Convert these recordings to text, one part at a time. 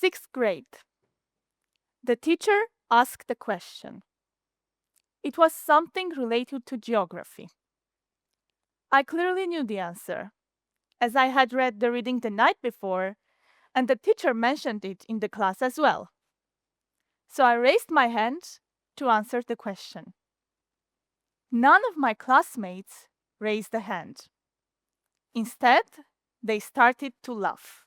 sixth grade. The teacher asked a question. It was something related to geography. I clearly knew the answer, as I had read the reading the night before, and the teacher mentioned it in the class as well. So I raised my hand to answer the question. None of my classmates raised a hand. Instead, they started to laugh.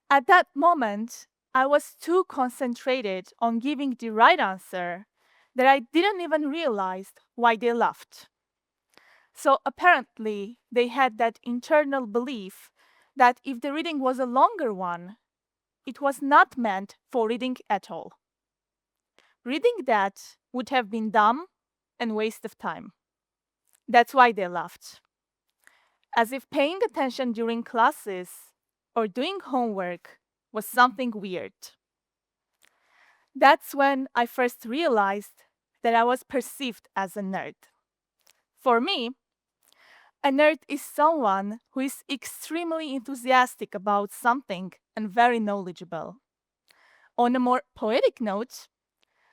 At that moment, I was too concentrated on giving the right answer that I didn't even realize why they laughed. So apparently, they had that internal belief that if the reading was a longer one, it was not meant for reading at all. Reading that would have been dumb and waste of time. That's why they laughed. As if paying attention during classes or doing homework was something weird. That's when I first realized that I was perceived as a nerd. For me, a nerd is someone who is extremely enthusiastic about something and very knowledgeable. On a more poetic note,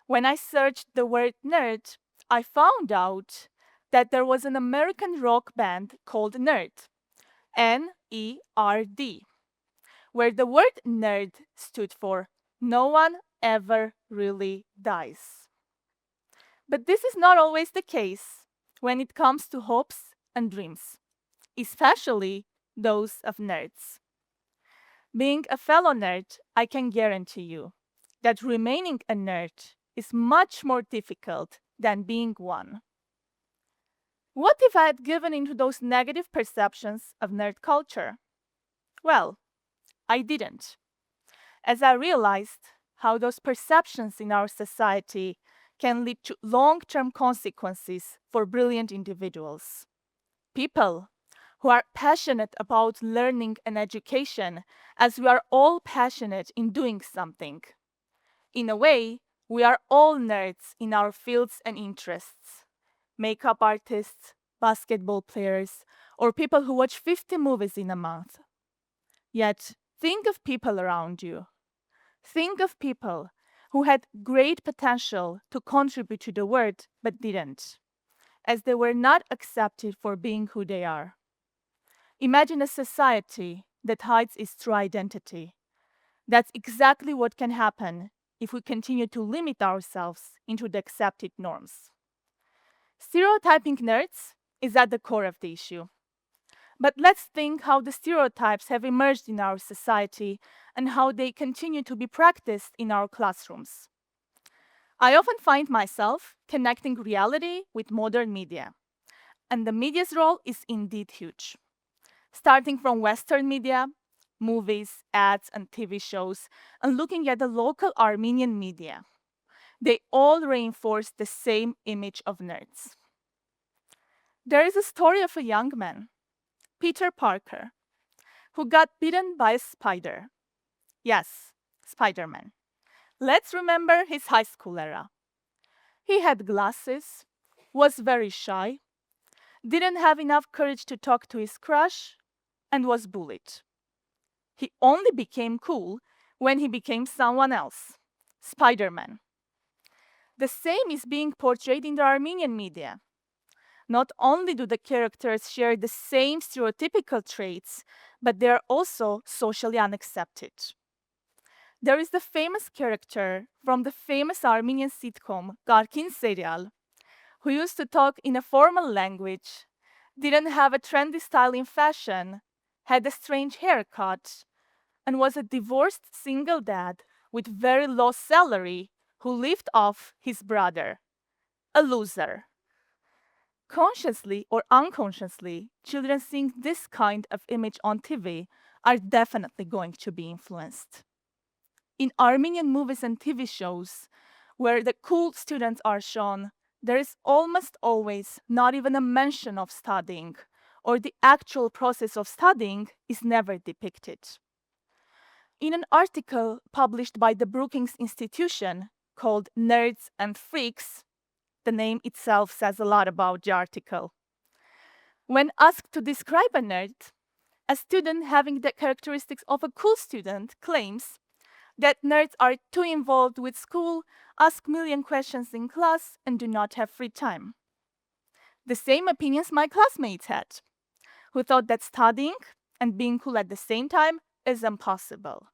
when I searched the word nerd, I found out that there was an American rock band called Nerd, N-E-R-D, where the word nerd stood for no one ever really dies. But this is not always the case when it comes to hopes and dreams, especially those of nerds. Being a fellow nerd, I can guarantee you that remaining a nerd is much more difficult than being one. What if I had given into those negative perceptions of nerd culture? Well, I didn't, as I realized how those perceptions in our society can lead to long-term consequences for brilliant individuals. People who are passionate about learning and education, as we are all passionate in doing something. In a way, we are all nerds in our fields and interests. Makeup artists, basketball players, or people who watch 50 movies in a month. Yet, think of people around you. Think of people who had great potential to contribute to the world but didn't, as they were not accepted for being who they are. Imagine a society that hides its true identity. That's exactly what can happen if we continue to limit ourselves into the accepted norms. Stereotyping nerds is at the core of the issue. But let's think how the stereotypes have emerged in our society and how they continue to be practiced in our classrooms. I often find myself connecting reality with modern media, and the media's role is indeed huge. Starting from Western media, movies, ads, and TV shows, and looking at the local Armenian media, they all reinforce the same image of nerds. There is a story of a young man, Peter Parker, who got bitten by a spider. Yes, Spider-Man. Let's remember his high school era. He had glasses, was very shy, didn't have enough courage to talk to his crush, and was bullied. He only became cool when he became someone else, Spider-Man. The same is being portrayed in the Armenian media. Not only do the characters share the same stereotypical traits, but they are also socially unaccepted. There is the famous character from the famous Armenian sitcom Garkin serial, who used to talk in a formal language, didn't have a trendy style in fashion, had a strange haircut, and was a divorced single dad with very low salary who lived off his brother. A loser. Consciously or unconsciously, children seeing this kind of image on TV are definitely going to be influenced. In Armenian movies and TV shows, where the cool students are shown, there is almost always not even a mention of studying, or the actual process of studying is never depicted. In an article published by the Brookings Institution called Nerds and Freaks, the name itself says a lot about the article. When asked to describe a nerd, A student having the characteristics of a cool student claims that nerds are too involved with school, ask million questions in class, and do not have free time. The same opinions my classmates had, who thought that studying and being cool at the same time is impossible.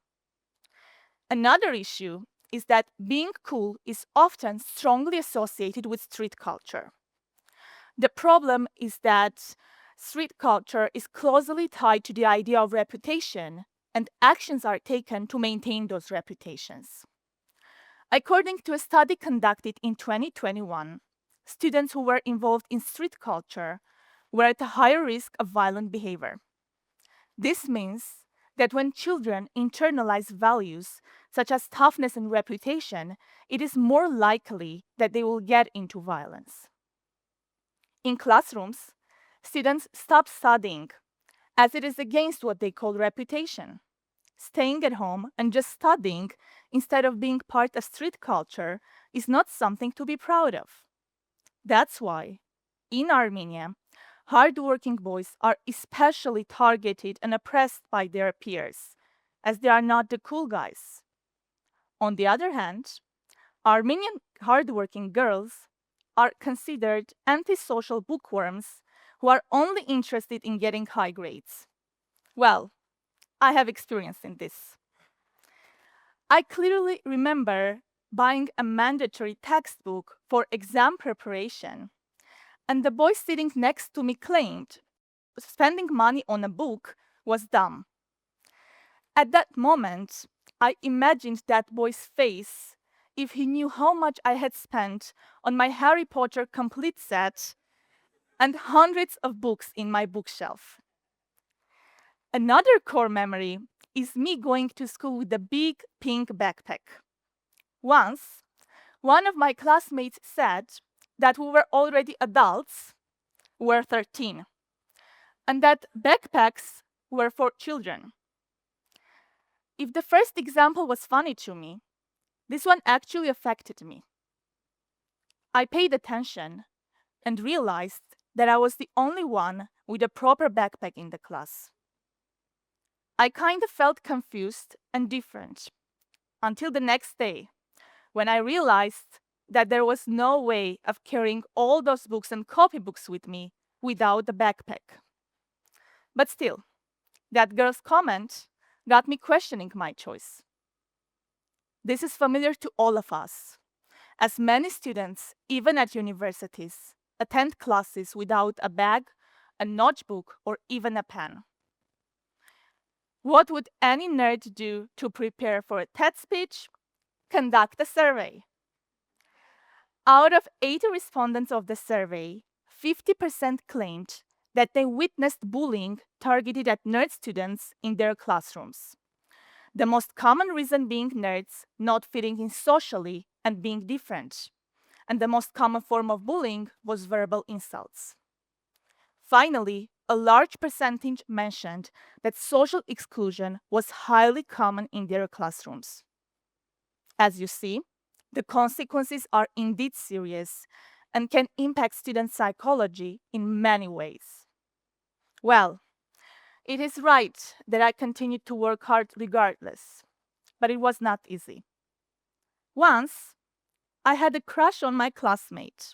Another issue is that being cool is often strongly associated with street culture. The problem is that street culture is closely tied to the idea of reputation, and actions are taken to maintain those reputations. According to a study conducted in 2021, students who were involved in street culture were at a higher risk of violent behavior. This means that when children internalize values such as toughness and reputation, it is more likely that they will get into violence. In classrooms, students stop studying as it is against what they call reputation. Staying at home and just studying instead of being part of street culture is not something to be proud of. That's why, in Armenia, hardworking boys are especially targeted and oppressed by their peers, as they are not the cool guys. On the other hand, Armenian hardworking girls are considered antisocial bookworms who are only interested in getting high grades. Well, I have experience in this. I clearly remember buying a mandatory textbook for exam preparation, and the boy sitting next to me claimed spending money on a book was dumb. At that moment, I imagined that boy's face if he knew how much I had spent on my Harry Potter complete set and hundreds of books in my bookshelf. Another core memory is me going to school with a big pink backpack. Once, one of my classmates said that we were already adults, we were 13, and that backpacks were for children. If the first example was funny to me, this one actually affected me. I paid attention and realized that I was the only one with a proper backpack in the class. I kind of felt confused and different until the next day when I realized that there was no way of carrying all those books and copybooks with me without a backpack. But still, that girl's comment got me questioning my choice. This is familiar to all of us, as many students, even at universities, attend classes without a bag, a notebook, or even a pen. What would any nerd do to prepare for a TED speech? Conduct a survey. Out of 80 respondents of the survey, 50% claimed that they witnessed bullying targeted at nerd students in their classrooms. The most common reason being nerds not fitting in socially and being different. And the most common form of bullying was verbal insults. Finally, a large percentage mentioned that social exclusion was highly common in their classrooms. As you see, the consequences are indeed serious and can impact student psychology in many ways. Well, it is right that I continued to work hard regardless, but it was not easy. Once, I had a crush on my classmate,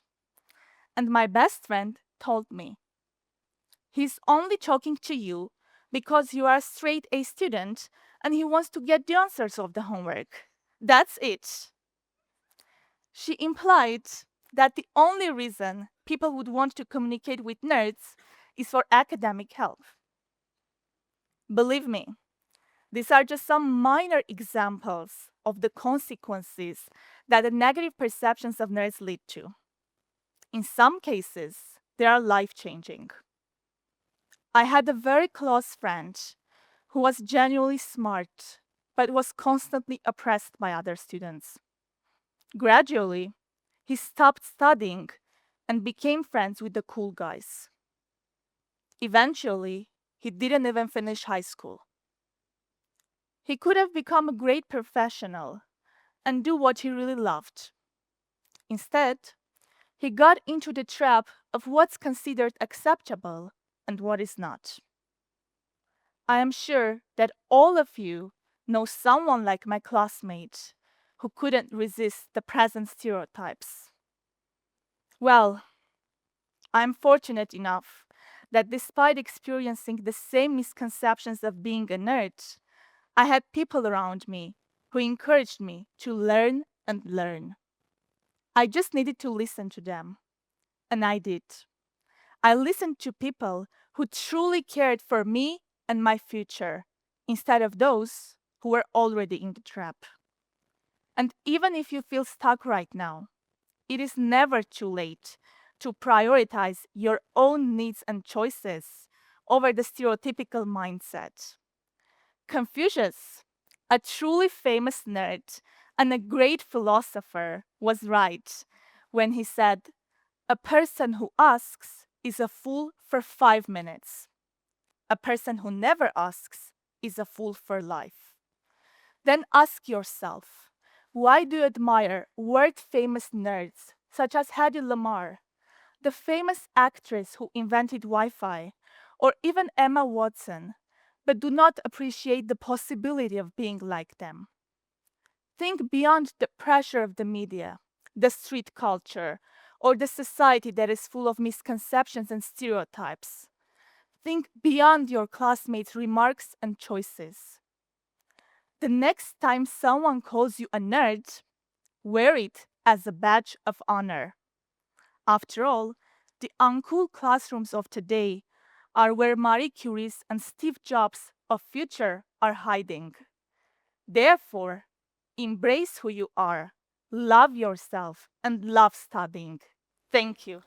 and my best friend told me, "He's only talking to you because you are a straight A student and he wants to get the answers of the homework. That's it." She implied that the only reason people would want to communicate with nerds is for academic help. Believe me, these are just some minor examples of the consequences that the negative perceptions of nerds lead to. In some cases, they are life-changing. I had a very close friend who was genuinely smart, but was constantly oppressed by other students. Gradually, he stopped studying and became friends with the cool guys. Eventually, he didn't even finish high school. He could have become a great professional and do what he really loved. Instead, he got into the trap of what's considered acceptable and what is not. I am sure that all of you know someone like my classmate who couldn't resist the present stereotypes. Well, I'm fortunate enough that despite experiencing the same misconceptions of being a nerd, I had people around me who encouraged me to learn and learn. I just needed to listen to them, and I did. I listened to people who truly cared for me and my future, instead of those who were already in the trap. And even if you feel stuck right now, it is never too late to prioritize your own needs and choices over the stereotypical mindset. Confucius, a truly famous nerd and a great philosopher, was right when he said, "A person who asks is a fool for 5 minutes. A person who never asks is a fool for life." Then ask yourself, why do you admire world famous nerds such as Hedy Lamarr, the famous actress who invented Wi Fi, or even Emma Watson, but do not appreciate the possibility of being like them? Think beyond the pressure of the media, the street culture, or the society that is full of misconceptions and stereotypes. Think beyond your classmates' remarks and choices. The next time someone calls you a nerd, wear it as a badge of honor. After all, the uncool classrooms of today are where Marie Curie's and Steve Jobs of future are hiding. Therefore, embrace who you are, love yourself, and love studying. Thank you.